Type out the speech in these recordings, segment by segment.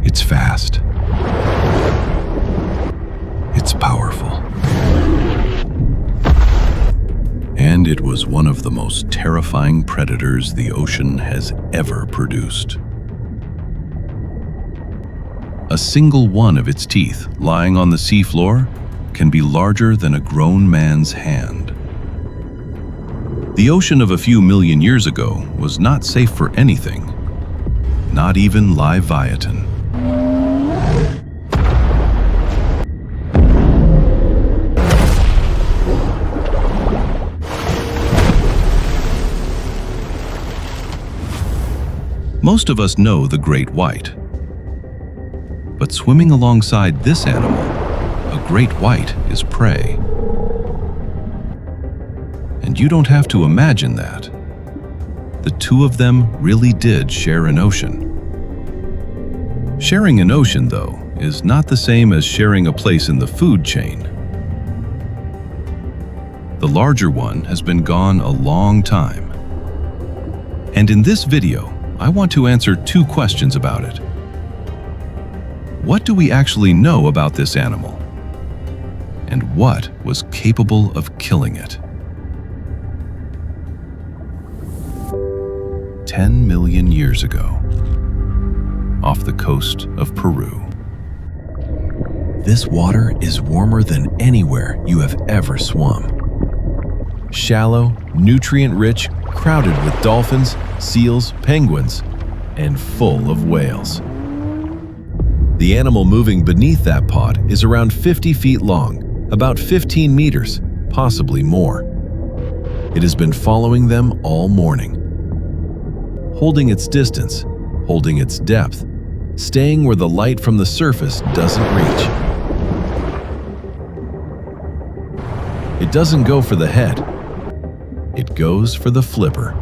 It's fast. It's powerful. And it was one of the most terrifying predators the ocean has ever produced. A single one of its teeth lying on the seafloor can be larger than a grown man's hand. The ocean of a few million years ago was not safe for anything, not even Livyatan. Most of us know the great white. But swimming alongside this animal, a great white is prey. And you don't have to imagine that. The two of them really did share an ocean. Sharing an ocean, though, is not the same as sharing a place in the food chain. The larger one has been gone a long time. And in this video, I want to answer two questions about it. What do we actually know about this animal? And what was capable of killing it? 10 million years ago, off the coast of Peru. This water is warmer than anywhere you have ever swum. Shallow, nutrient-rich, crowded with dolphins, seals, penguins, and full of whales. The animal moving beneath that pod is around 50 feet long, about 15 meters, possibly more. It has been following them all morning. Holding its distance, holding its depth, staying where the light from the surface doesn't reach. It doesn't go for the head. It goes for the flipper.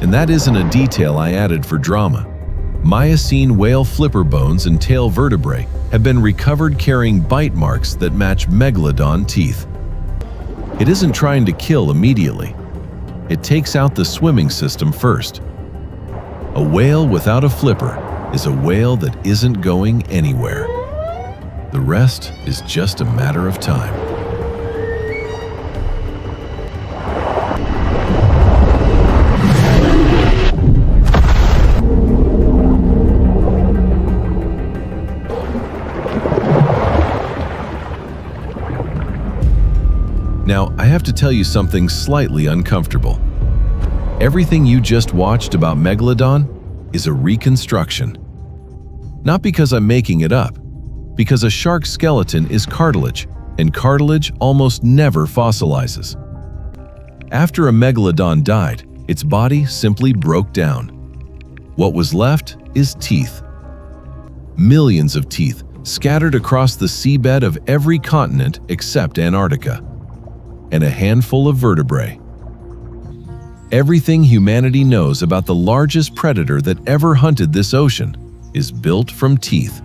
And that isn't a detail I added for drama. Miocene whale flipper bones and tail vertebrae have been recovered carrying bite marks that match Megalodon teeth. It isn't trying to kill immediately. It takes out the swimming system first. A whale without a flipper is a whale that isn't going anywhere. The rest is just a matter of time. Now, I have to tell you something slightly uncomfortable. Everything you just watched about Megalodon is a reconstruction. Not because I'm making it up, because a shark's skeleton is cartilage, and cartilage almost never fossilizes. After a Megalodon died, its body simply broke down. What was left is teeth. Millions of teeth scattered across the seabed of every continent except Antarctica. And a handful of vertebrae. Everything humanity knows about the largest predator that ever hunted this ocean is built from teeth.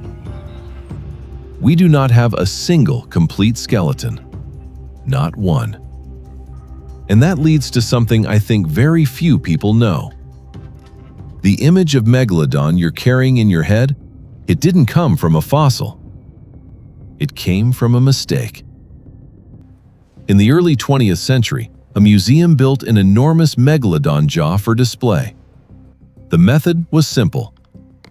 We do not have a single complete skeleton. Not one. And that leads to something I think very few people know. The image of Megalodon you're carrying in your head, it didn't come from a fossil. It came from a mistake. In the early 20th century, a museum built an enormous Megalodon jaw for display. The method was simple.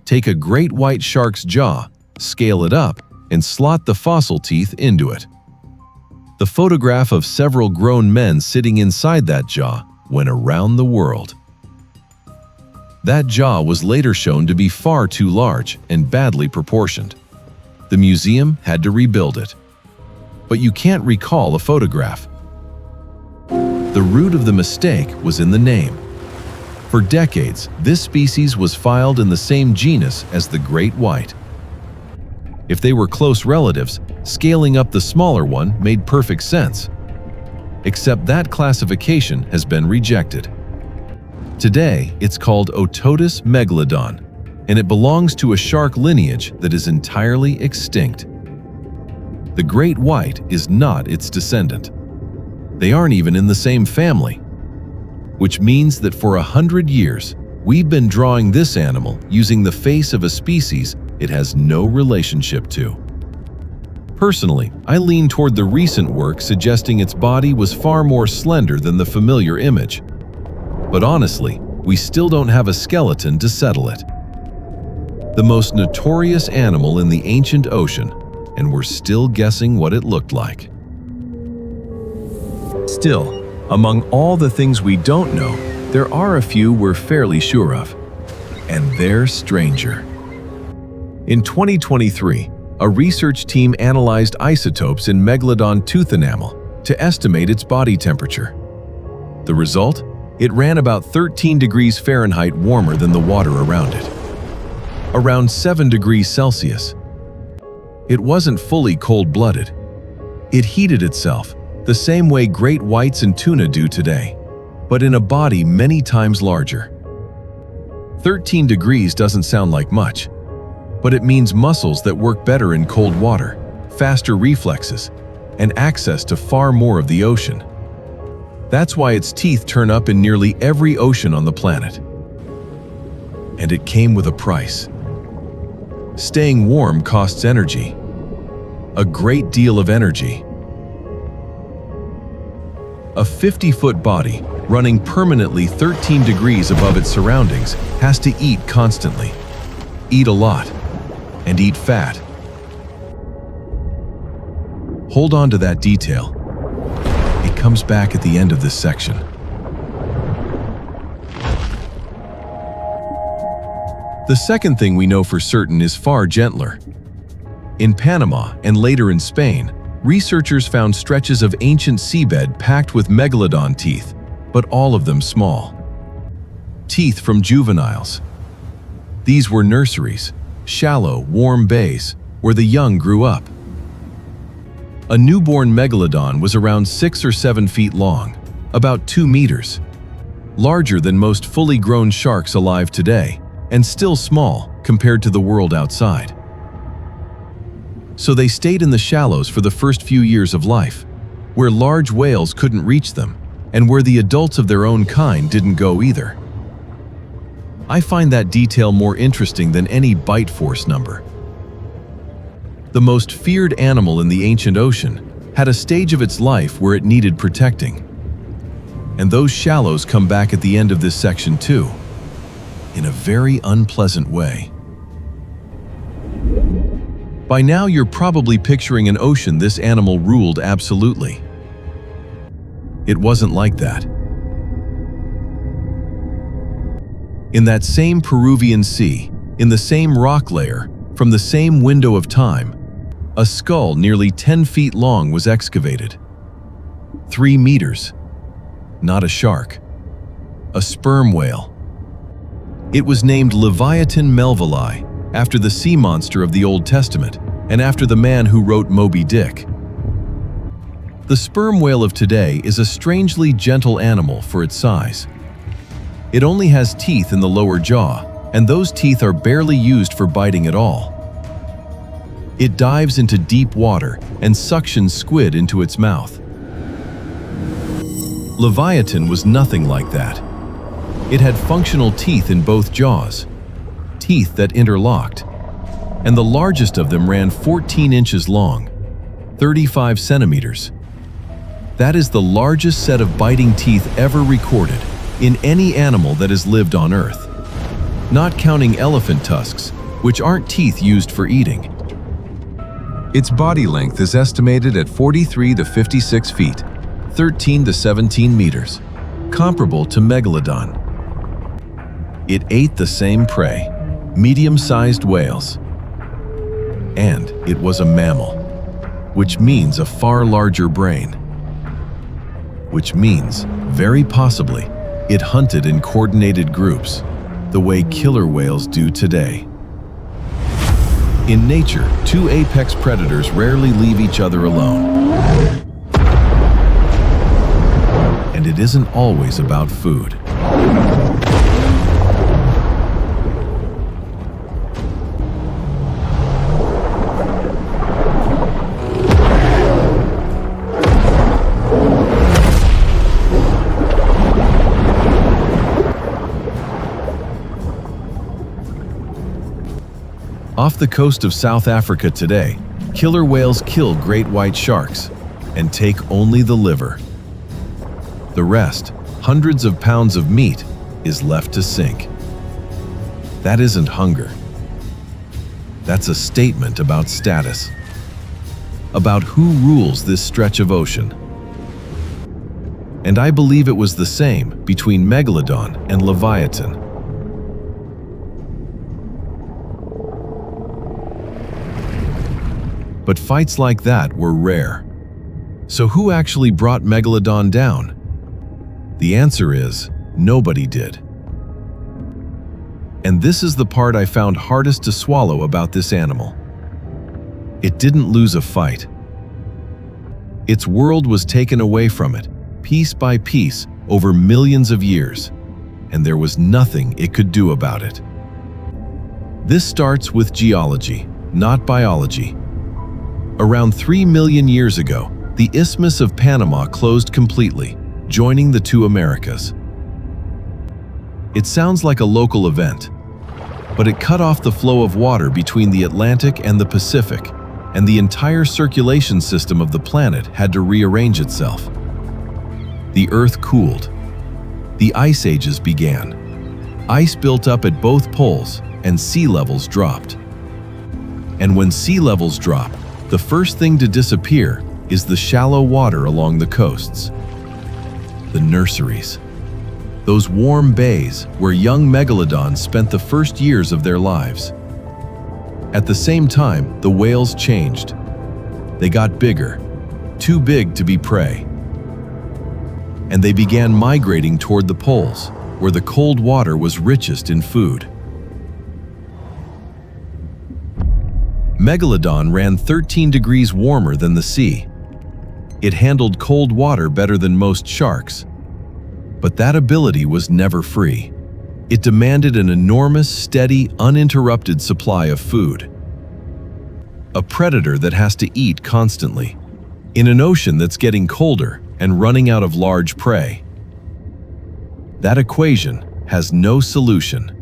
Take a great white shark's jaw, scale it up, and slot the fossil teeth into it. The photograph of several grown men sitting inside that jaw went around the world. That jaw was later shown to be far too large and badly proportioned. The museum had to rebuild it. But you can't recall a photograph. The root of the mistake was in the name. For decades, this species was filed in the same genus as the great white. If they were close relatives, scaling up the smaller one made perfect sense. Except that classification has been rejected. Today, it's called Ototus megalodon, and it belongs to a shark lineage that is entirely extinct. The great white is not its descendant. They aren't even in the same family. which means that for 100 years, we've been drawing this animal using the face of a species it has no relationship to. Personally, I lean toward the recent work suggesting its body was far more slender than the familiar image. But honestly, we still don't have a skeleton to settle it. The most notorious animal in the ancient ocean, and we're still guessing what it looked like. Still, among all the things we don't know, there are a few we're fairly sure of, and they're stranger. In 2023, a research team analyzed isotopes in Megalodon tooth enamel to estimate its body temperature. The result? It ran about 13 degrees Fahrenheit warmer than the water around it. Around 7 degrees Celsius. It wasn't fully cold-blooded. It heated itself, the same way great whites and tuna do today, but in a body many times larger. 13 degrees doesn't sound like much, but it means muscles that work better in cold water, faster reflexes, and access to far more of the ocean. That's why its teeth turn up in nearly every ocean on the planet. And it came with a price. Staying warm costs energy. A great deal of energy. A 50-foot body, running permanently 13 degrees above its surroundings, has to eat constantly. Eat a lot. And eat fat. Hold on to that detail. It comes back at the end of this section. The second thing we know for certain is far gentler. In Panama and later in Spain, researchers found stretches of ancient seabed packed with megalodon teeth, but all of them small. Teeth from juveniles. These were nurseries, shallow, warm bays where the young grew up. A newborn megalodon was around 6 or 7 feet long, about 2 meters, larger than most fully grown sharks alive today, and still small compared to the world outside. So they stayed in the shallows for the first few years of life, where large whales couldn't reach them, and where the adults of their own kind didn't go either. I find that detail more interesting than any bite force number. The most feared animal in the ancient ocean had a stage of its life where it needed protecting. And those shallows come back at the end of this section too, in a very unpleasant way. By now you're probably picturing an ocean this animal ruled absolutely. It wasn't like that. In that same Peruvian sea, in the same rock layer, from the same window of time, a skull nearly 10 feet long was excavated. 3 meters. Not a shark. A sperm whale. It was named Livyatan melvillei, after the sea monster of the Old Testament, and after the man who wrote Moby Dick. The sperm whale of today is a strangely gentle animal for its size. It only has teeth in the lower jaw, and those teeth are barely used for biting at all. It dives into deep water and suctions squid into its mouth. Livyatan was nothing like that. It had functional teeth in both jaws, teeth that interlocked, and the largest of them ran 14 inches long, 35 centimeters. That is the largest set of biting teeth ever recorded in any animal that has lived on Earth, not counting elephant tusks, which aren't teeth used for eating. Its body length is estimated at 43 to 56 feet, 13 to 17 meters, comparable to Megalodon. It ate the same prey, medium-sized whales. And it was a mammal, which means a far larger brain. Which means, very possibly, it hunted in coordinated groups, the way killer whales do today. In nature, 2 apex predators rarely leave each other alone. And it isn't always about food. Off the coast of South Africa today, killer whales kill great white sharks and take only the liver. The rest, hundreds of pounds of meat, is left to sink. That isn't hunger. That's a statement about status, about who rules this stretch of ocean. And I believe it was the same between Megalodon and Livyatan. But fights like that were rare. So who actually brought Megalodon down? The answer is, nobody did. And this is the part I found hardest to swallow about this animal. It didn't lose a fight. Its world was taken away from it, piece by piece, over millions of years, and there was nothing it could do about it. This starts with geology, not biology. Around 3 million years ago, the Isthmus of Panama closed completely, joining the two Americas. It sounds like a local event, but it cut off the flow of water between the Atlantic and the Pacific, and the entire circulation system of the planet had to rearrange itself. The Earth cooled. The ice ages began. Ice built up at both poles, and sea levels dropped. And when sea levels drop, the first thing to disappear is the shallow water along the coasts. The nurseries. Those warm bays where young megalodons spent the first years of their lives. At the same time, the whales changed. They got bigger, too big to be prey. And they began migrating toward the poles, where the cold water was richest in food. Megalodon ran 13 degrees warmer than the sea. It handled cold water better than most sharks. But that ability was never free. It demanded an enormous, steady, uninterrupted supply of food. A predator that has to eat constantly, in an ocean that's getting colder and running out of large prey. That equation has no solution.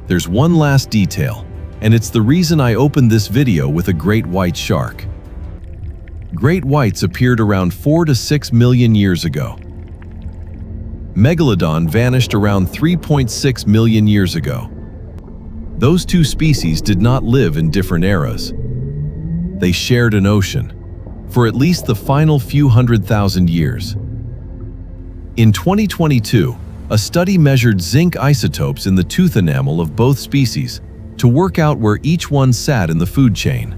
There's one last detail, and it's the reason I opened this video with a great white shark. Great whites appeared around 4 to 6 million years ago. Megalodon vanished around 3.6 million years ago. Those two species did not live in different eras. They shared an ocean for at least the final few 100,000 years. In 2022, a study measured zinc isotopes in the tooth enamel of both species to work out where each one sat in the food chain.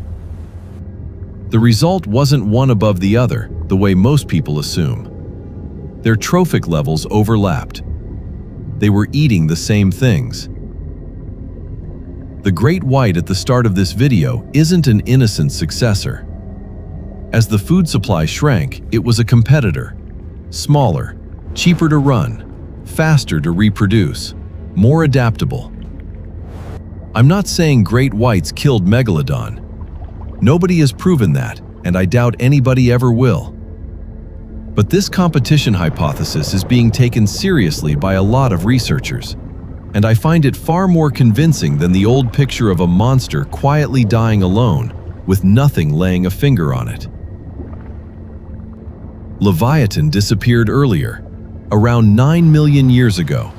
The result wasn't one above the other, the way most people assume. Their trophic levels overlapped. They were eating the same things. The great white at the start of this video isn't an innocent successor. As the food supply shrank, it was a competitor. Smaller, cheaper to run, faster to reproduce, more adaptable. I'm not saying great whites killed Megalodon. Nobody has proven that, and I doubt anybody ever will. But this competition hypothesis is being taken seriously by a lot of researchers, and I find it far more convincing than the old picture of a monster quietly dying alone, with nothing laying a finger on it. Livyatan disappeared earlier, around 9 million years ago,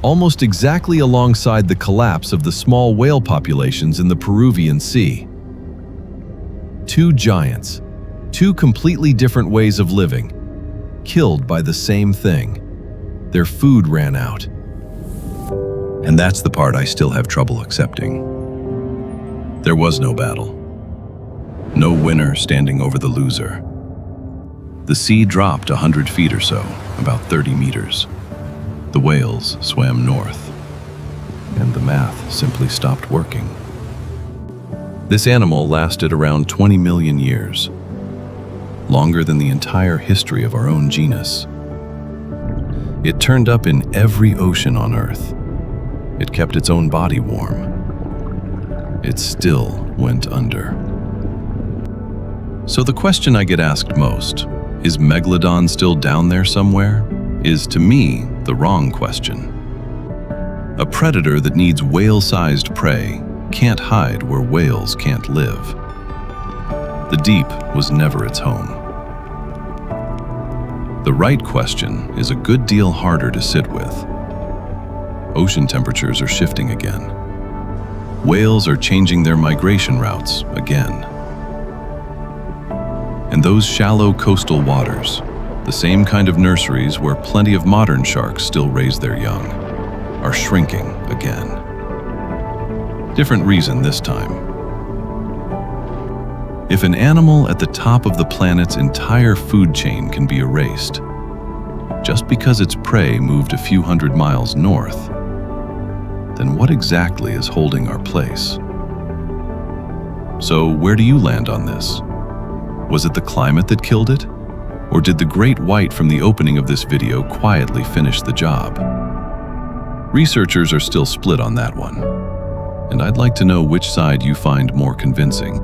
almost exactly alongside the collapse of the small whale populations in the Peruvian Sea. Two giants, two completely different ways of living, killed by the same thing. Their food ran out. And that's the part I still have trouble accepting. There was no battle. No winner standing over the loser. The sea dropped 100 feet or so, about 30 meters. The whales swam north, and the math simply stopped working. This animal lasted around 20 million years, longer than the entire history of our own genus. It turned up in every ocean on Earth. It kept its own body warm. It still went under. So the question I get asked most, is Megalodon still down there somewhere, is to me the wrong question. A predator that needs whale-sized prey can't hide where whales can't live. The deep was never its home. The right question is a good deal harder to sit with. Ocean temperatures are shifting again. Whales are changing their migration routes again. And those shallow coastal waters, the same kind of nurseries where plenty of modern sharks still raise their young, are shrinking again. Different reason this time. If an animal at the top of the planet's entire food chain can be erased, just because its prey moved a few hundred miles north, then what exactly is holding our place? So where do you land on this? Was it the climate that killed it? Or did the great white from the opening of this video quietly finish the job? Researchers are still split on that one, and I'd like to know which side you find more convincing.